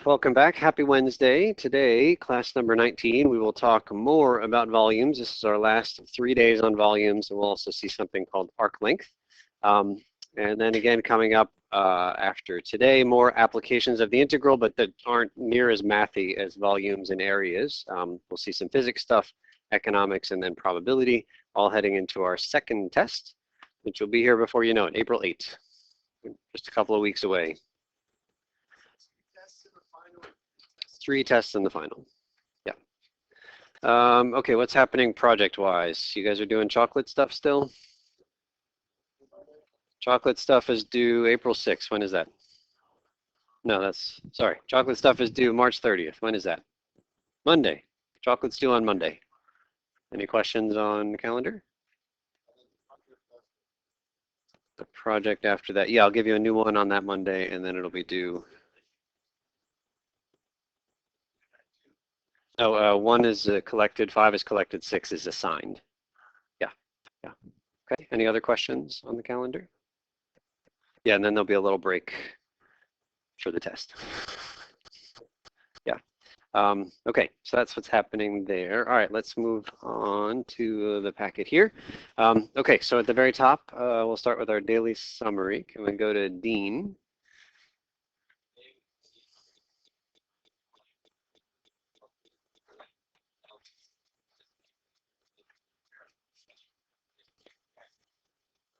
Welcome back. Happy Wednesday. Today, class number 19, we will talk more about volumes. This is our last 3 days on volumes, and we'll also see something called arc length. And then again, coming up after today, more applications of the integral, but that aren't near as mathy as volumes and areas. We'll see some physics stuff, economics, and then probability, all heading into our second test, which will be here before you know it, April 8th, just a couple of weeks away. 3 tests in the final. Yeah. Okay, what's happening project-wise? You guys are doing chocolate stuff still? Chocolate stuff is due April 6th. When is that? No, sorry. Chocolate stuff is due March 30th. When is that? Monday. Chocolate's due on Monday. Any questions on the calendar? The project after that. Yeah, I'll give you a new one on that Monday, and then it'll be due. Oh, 1 is collected, 5 is collected, 6 is assigned. Yeah. Okay, any other questions on the calendar? Yeah, and then there'll be a little break for the test. Yeah. Okay, so that's what's happening there. All right, let's move on to the packet here. Okay, so at the very top, we'll start with our daily summary. Can we go to Dean?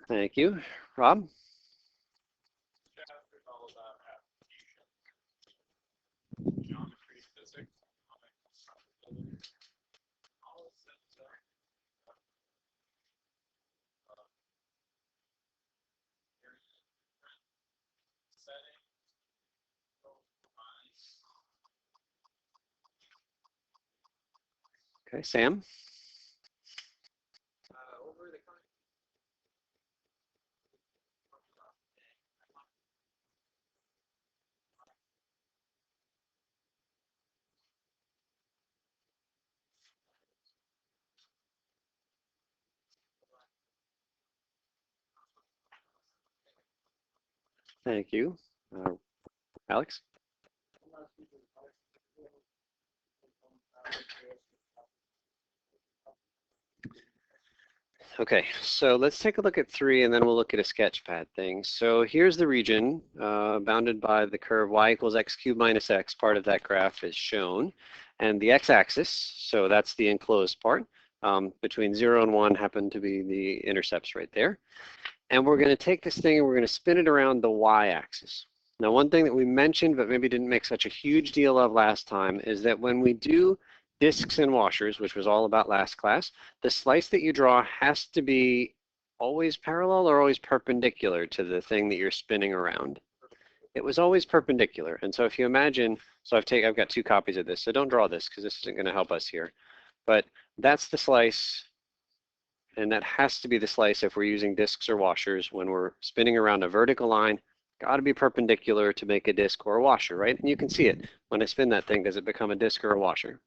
Thank you. Rob? Okay, Sam? Thank you. Alex? Okay, so let's take a look at 3 and then we'll look at a sketchpad thing. So here's the region bounded by the curve y equals x cubed minus x. Part of that graph is shown. And the x-axis, so that's the enclosed part, between 0 and 1 happen to be the intercepts right there. And we're going to take this thing and we're going to spin it around the y-axis. Now, one thing that we mentioned but maybe didn't make such a huge deal of last time is that when we do discs and washers, which was all about last class, the slice that you draw has to be always parallel or always perpendicular to the thing that you're spinning around. It was always perpendicular. And so if you imagine, so I've got 2 copies of this, so don't draw this because this isn't going to help us here. But that's the slice, and that has to be the slice if we're using discs or washers when we're spinning around a vertical line. Got to be perpendicular to make a disc or a washer, right? And you can see it. When I spin that thing, does it become a disc or a washer?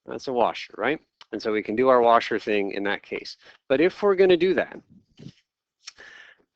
That's a washer, right? And so we can do our washer thing in that case. But if we're going to do that,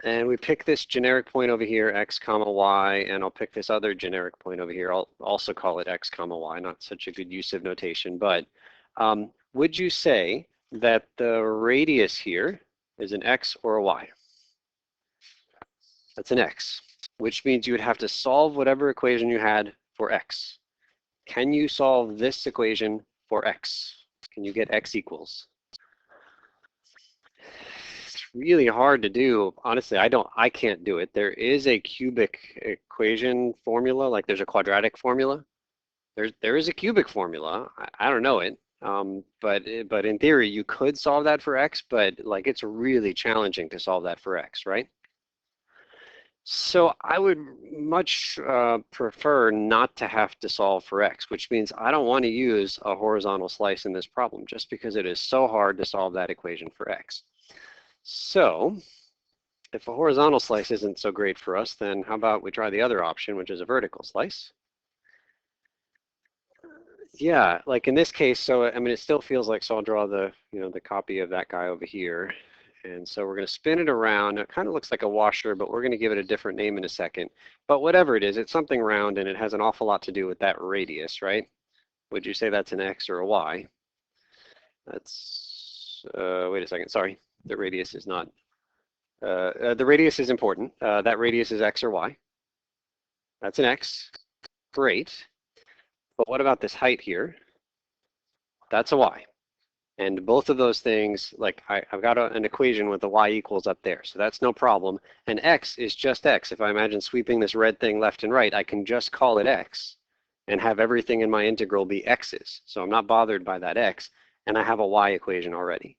and we pick this generic point over here, x comma y, and I'll pick this other generic point over here. I'll also call it x comma y, not such a good use of notation, but would you say that the radius here is an x or a y? That's an x, which means you would have to solve whatever equation you had for x. Can you solve this equation for x? Can you get x equals? It's really hard to do. Honestly, I can't do it. There is a cubic equation formula, like there's a quadratic formula. There is a cubic formula. I don't know it. But in theory, you could solve that for x, but like it's really challenging to solve that for x, right? So I would much prefer not to have to solve for x, which means I don't want to use a horizontal slice in this problem just because it is so hard to solve that equation for x. So if a horizontal slice isn't so great for us, then how about we try the other option, which is a vertical slice? Yeah, like in this case, so I mean, it still feels like, so I'll draw the, the copy of that guy over here. And so we're going to spin it around. It kind of looks like a washer, but we're going to give it a different name in a second. But whatever it is, it's something round, and it has an awful lot to do with that radius, right? Would you say that's an X or a Y? That's, wait a second, sorry. The radius is not, the radius is important. That radius is X or Y. That's an X. Great. But what about this height here? That's a Y. And both of those things, like I've got an equation with the y equals up there, so that's no problem. And x is just x. If I imagine sweeping this red thing left and right, I can just call it x and have everything in my integral be x's. So I'm not bothered by that x, and I have a y equation already.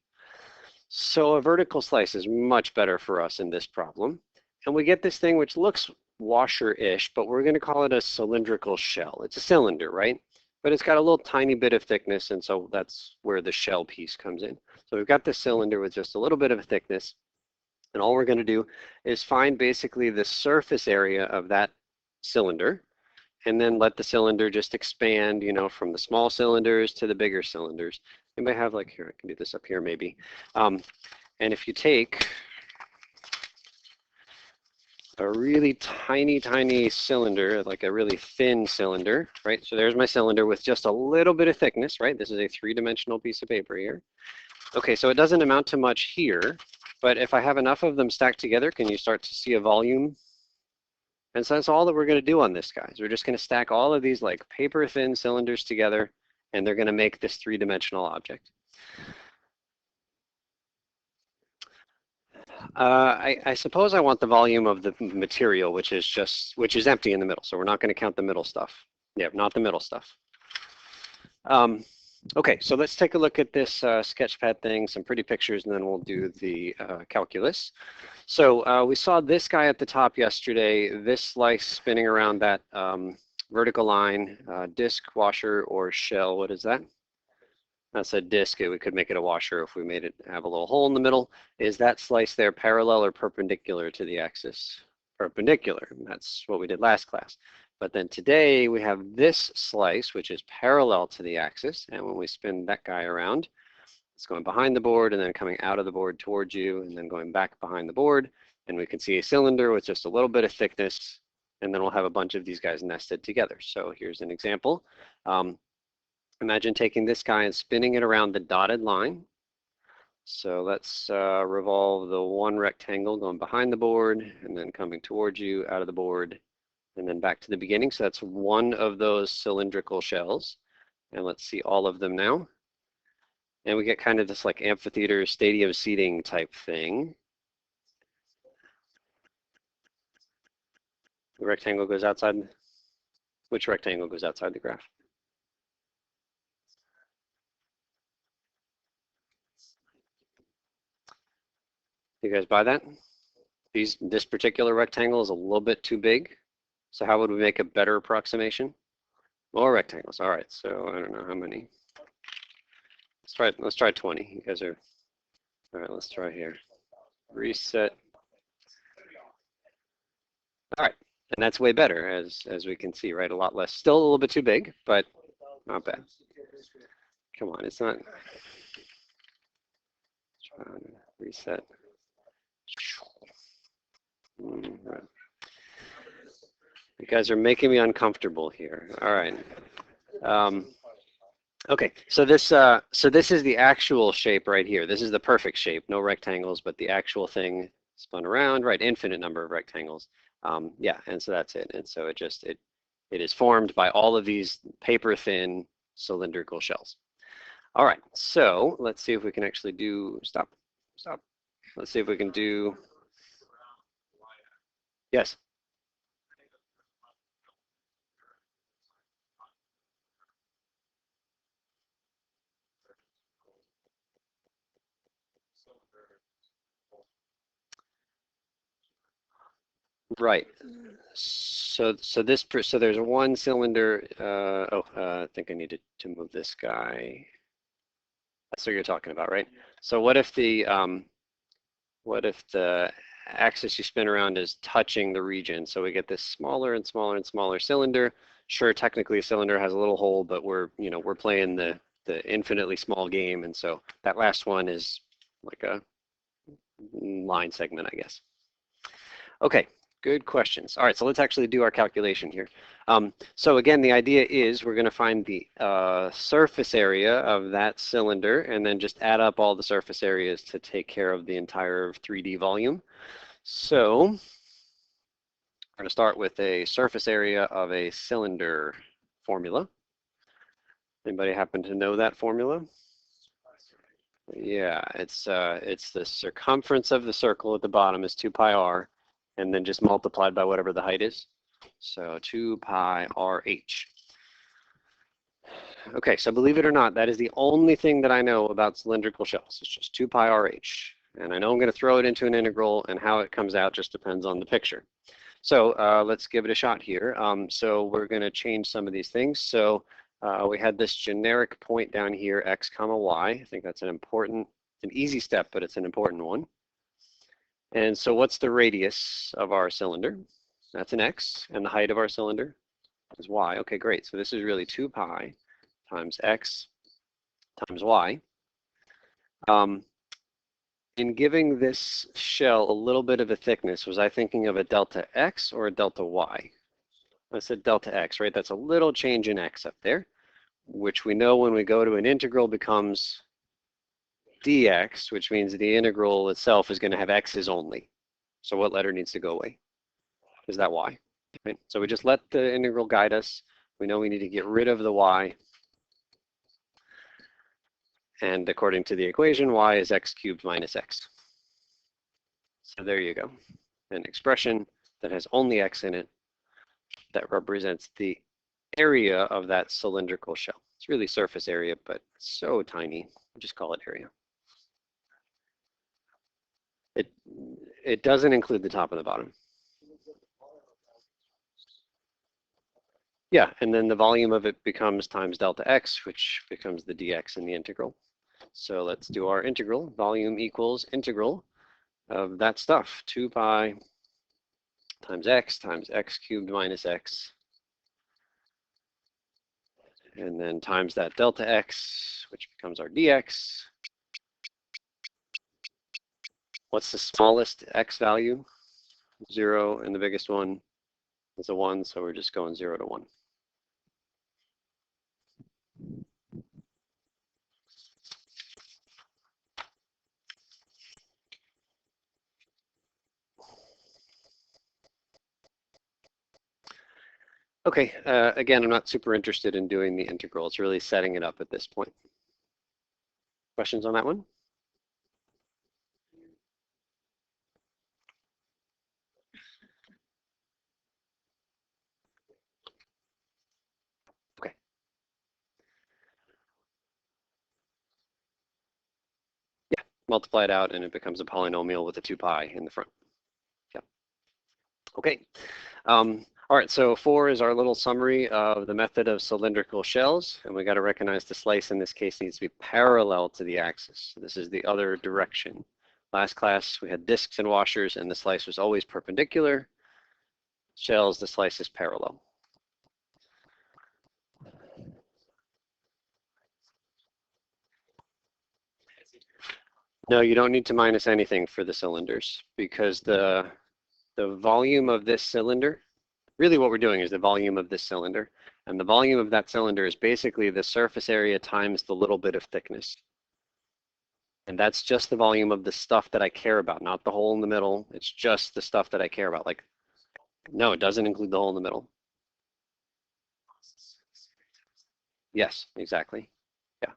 So a vertical slice is much better for us in this problem. And we get this thing which looks washer-ish, but we're going to call it a cylindrical shell. It's a cylinder, right? But it's got a little tiny bit of thickness, and so that's where the shell piece comes in. So we've got the cylinder with just a little bit of a thickness, and all we're going to do is find basically the surface area of that cylinder, and then let the cylinder just expand, you know, from the small cylinders to the bigger cylinders. Anybody have, like, here, I can do this up here maybe. And if you take a really tiny cylinder, like a really thin cylinder, right? So there's my cylinder with just a little bit of thickness, right? This is a three-dimensional piece of paper here. Okay, so it doesn't amount to much here, but if I have enough of them stacked together, can you start to see a volume? And so that's all that we're going to do on this, guys. We're just going to stack all of these like paper-thin cylinders together, and they're going to make this three-dimensional object. I suppose I want the volume of the material, which is empty in the middle. So we're not going to count the middle stuff. Yeah, not the middle stuff. Okay, so let's take a look at this sketchpad thing, some pretty pictures, and then we'll do the calculus. So we saw this guy at the top yesterday, this slice spinning around that vertical line, disc, washer, or shell. What is that? That's a disc. We could make it a washer if we made it have a little hole in the middle. Is that slice there parallel or perpendicular to the axis? Perpendicular. That's what we did last class. But then today we have this slice, which is parallel to the axis. And when we spin that guy around, it's going behind the board and then coming out of the board towards you and then going back behind the board. And we can see a cylinder with just a little bit of thickness. And then we'll have a bunch of these guys nested together. So here's an example. Imagine taking this guy and spinning it around the dotted line. So let's revolve the one rectangle going behind the board and then coming towards you, out of the board, and then back to the beginning. So that's one of those cylindrical shells. And let's see all of them now. And we get kind of this like amphitheater stadium seating type thing. The rectangle goes outside. Which rectangle goes outside the graph? You guys buy that? This particular rectangle is a little bit too big. So how would we make a better approximation? More rectangles. All right. So I don't know how many. Let's try 20. You guys are all right. Let's try here. Reset. All right. And that's way better as we can see, right? A lot less. Still a little bit too big, but not bad. Come on, it's not. Reset. Right. You guys are making me uncomfortable here. All right. Okay, so this is the actual shape right here. This is the perfect shape, no rectangles, but the actual thing spun around, right? Infinite number of rectangles. Yeah, and so that's it. And so it is formed by all of these paper-thin cylindrical shells. All right, so let's see if we can actually do, stop. Let's see if we can do, yes. Right. So there's one cylinder. I think I needed to move this guy. That's what you're talking about, right? So what if the axis you spin around is touching the region? So we get this smaller and smaller and smaller cylinder. Sure, technically a cylinder has a little hole, but we're playing the infinitely small game, and so that last one is like a line segment, I guess. Okay, good questions. All right, so let's actually do our calculation here. So again, the idea is we're going to find the surface area of that cylinder and then just add up all the surface areas to take care of the entire 3D volume. So we're going to start with a surface area of a cylinder formula. Anybody happen to know that formula? Yeah, it's the circumference of the circle at the bottom is 2 pi r, and then just multiplied by whatever the height is. So 2 pi rh. Okay, so believe it or not, that is the only thing that I know about cylindrical shells. It's just 2 pi rh. And I know I'm going to throw it into an integral, and how it comes out just depends on the picture. So let's give it a shot here. So we're going to change some of these things. So we had this generic point down here, x comma y. I think that's an easy step, but it's an important one. And so what's the radius of our cylinder? That's an x, and the height of our cylinder is y. Okay, great. So this is really 2 pi times x times y. In giving this shell a little bit of a thickness, was I thinking of a delta x or a delta y? I said delta x, right? That's a little change in x up there, which we know when we go to an integral becomes dx, which means the integral itself is going to have x's only. So what letter needs to go away? Is that y? Right? So we just let the integral guide us. We know we need to get rid of the y. And according to the equation, y is x cubed minus x. So there you go. An expression that has only x in it that represents the area of that cylindrical shell. It's really surface area, but so tiny. I'll just call it area. It doesn't include the top and the bottom. Yeah, and then the volume of it becomes times delta x, which becomes the dx in the integral. So let's do our integral. Volume equals integral of that stuff, 2 pi times x cubed minus x. And then times that delta x, which becomes our dx. What's the smallest x value? 0, and the biggest one is a 1, so we're just going 0 to 1. Okay, again, I'm not super interested in doing the integral. It's really setting it up at this point. Questions on that one? Okay. Yeah, multiply it out and it becomes a polynomial with a 2 pi in the front. Yeah. Okay. All right, so 4 is our little summary of the method of cylindrical shells, and we got to recognize the slice in this case needs to be parallel to the axis. So this is the other direction. Last class we had discs and washers, and the slice was always perpendicular. Shells, the slice is parallel. No, you don't need to minus anything for the cylinders because the volume of this cylinder, really what we're doing is the volume of this cylinder, and the volume of that cylinder is basically the surface area times the little bit of thickness. And that's just the volume of the stuff that I care about, not the hole in the middle. It's just the stuff that I care about. Like, no, it doesn't include the hole in the middle. Yes, exactly. Yeah.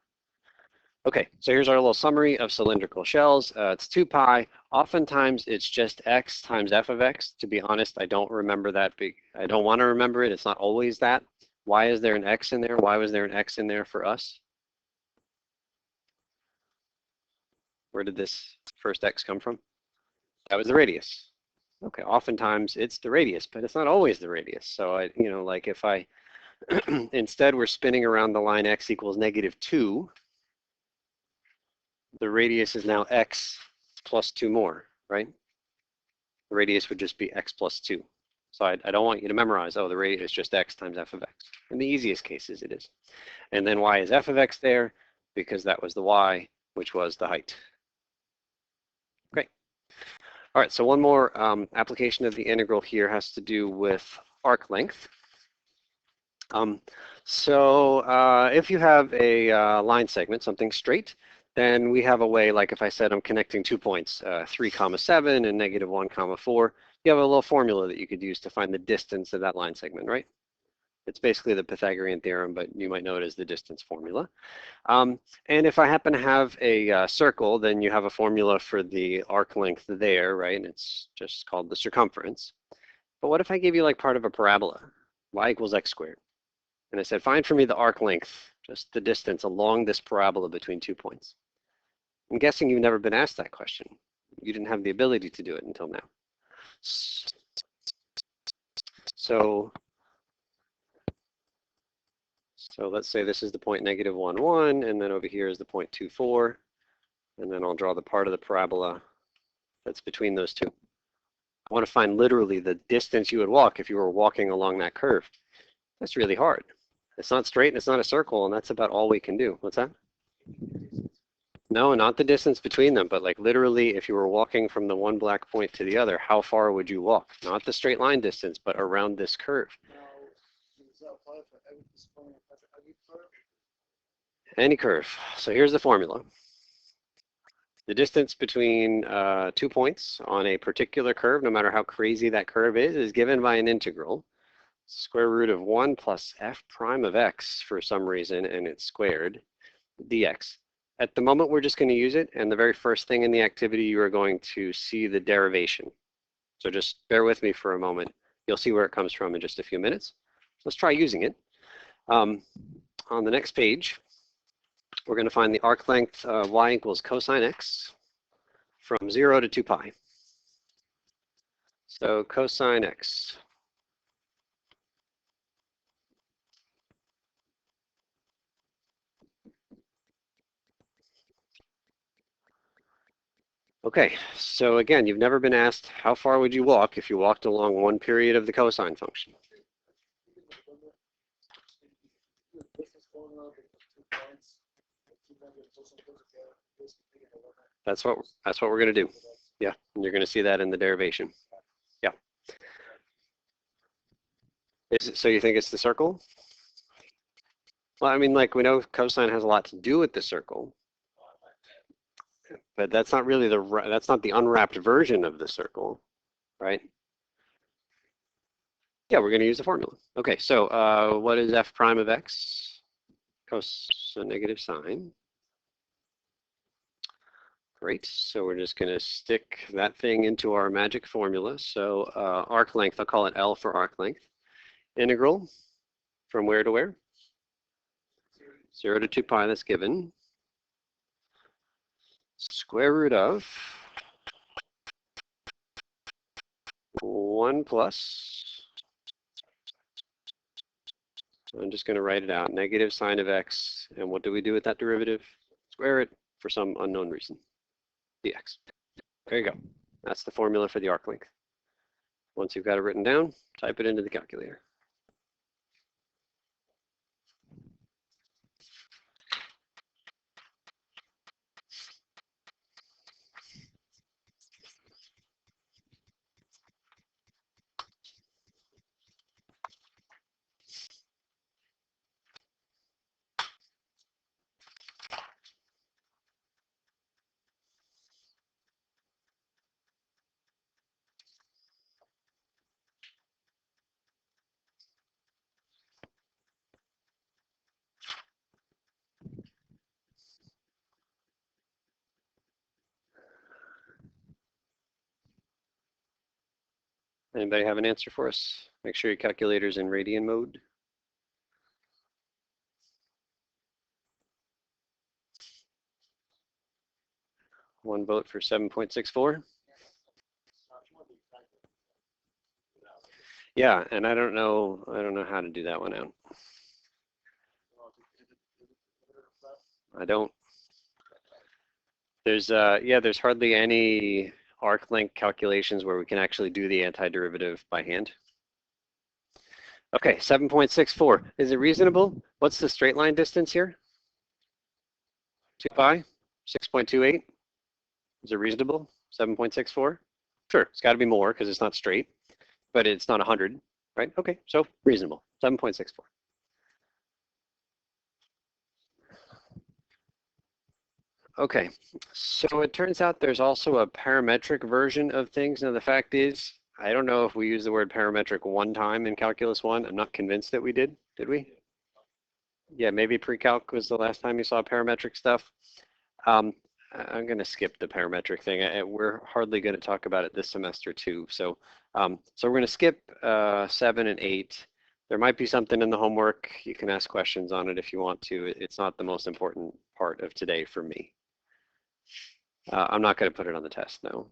Okay, so here's our little summary of cylindrical shells. It's 2 pi. Oftentimes it's just x times f of x. To be honest, I don't remember that big. I don't want to remember it. It's not always that. Why is there an x in there? Why was there an x in there for us? Where did this first x come from? That was the radius. Okay, oftentimes it's the radius, but it's not always the radius. So like if I, instead we're spinning around the line x equals -2, the radius is now x plus 2 more, right? The radius would just be x plus 2. So I don't want you to memorize, oh, the radius is just x times f of x. In the easiest cases, it is. And then why is f of x there? Because that was the y, which was the height. Great. All right, so one more application of the integral here has to do with arc length. If you have a line segment, something straight, then we have a way, like if I said I'm connecting 2 points, 3, 7 and -1, 4, you have a little formula that you could use to find the distance of that line segment, right? It's basically the Pythagorean theorem, but you might know it as the distance formula. And if I happen to have a circle, then you have a formula for the arc length there, right? And it's just called the circumference. But what if I gave you like part of a parabola, y = x squared? And I said, find for me the arc length, just the distance along this parabola between 2 points. I'm guessing you've never been asked that question. You didn't have the ability to do it until now. So let's say this is the point -1, 1, and then over here is the point 2, 4, and then I'll draw the part of the parabola that's between those two. I want to find literally the distance you would walk if you were walking along that curve. That's really hard. It's not straight and it's not a circle, and that's about all we can do. What's that? No, not the distance between them, but like literally if you were walking from the one black point to the other, how far would you walk? Not the straight line distance, but around this curve. Any curve. So here's the formula. The distance between 2 points on a particular curve, no matter how crazy that curve is given by an integral. Square root of 1 plus f prime of x for some reason, and it's squared, dx. At the moment, we're just going to use it, and the very first thing in the activity, you are going to see the derivation. So just bear with me for a moment. You'll see where it comes from in just a few minutes. Let's try using it. On the next page, we're going to find the arc length y = cosine x from 0 to 2 pi. So cosine x. Okay, so again, you've never been asked how far would you walk if you walked along one period of the cosine function. That's what we're going to do. Yeah, and you're going to see that in the derivation. Yeah. So you think it's the circle? Well, I mean, like we know cosine has a lot to do with the circle, but that's not really that's not the unwrapped version of the circle, right? Yeah, we're going to use the formula. Okay, so what is f prime of x? So negative sign. Great, so we're just going to stick that thing into our magic formula. So arc length, I'll call it L for arc length. Integral from where to where? 0 to 2 pi, that's given. Square root of 1 plus, so I'm just going to write it out, negative sine of x, and what do we do with that derivative? Square it for some unknown reason, dx. There you go. That's the formula for the arc length. Once you've got it written down, type it into the calculator. Anybody have an answer for us? Make sure your calculator's in radian mode. One vote for 7.64. Yeah, and I don't know how to do that one out. I don't. There's hardly any arc length calculations where we can actually do the antiderivative by hand. Okay, 7.64. Is it reasonable? What's the straight line distance here? 2 pi, 6.28. Is it reasonable? 7.64? Sure, it's got to be more because it's not straight, but it's not 100, right? Okay, so reasonable, 7.64. Okay, so it turns out there's also a parametric version of things. Now the fact is, I don't know if we used the word parametric one time in Calculus 1. I'm not convinced that we did. Did we? Yeah, maybe pre-calc was the last time you saw parametric stuff. I'm going to skip the parametric thing. We're hardly going to talk about it this semester too. So, so we're going to skip 7 and 8. There might be something in the homework. You can ask questions on it if you want to. It's not the most important part of today for me. I'm not going to put it on the test, no.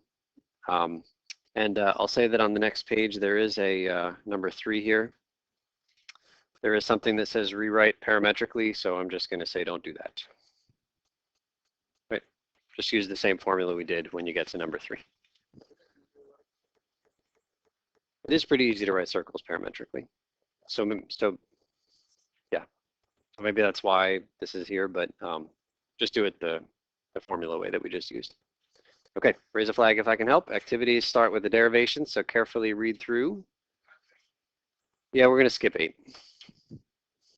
And I'll say that on the next page, there is a number 3 here. There is something that says rewrite parametrically, so I'm just going to say don't do that. Right. Just use the same formula we did when you get to number 3. It is pretty easy to write circles parametrically. So yeah, maybe that's why this is here, but just do it the formula way that we just used. Okay, raise a flag if I can help. Activities start with the derivation, so carefully read through. Yeah, we're going to skip 8.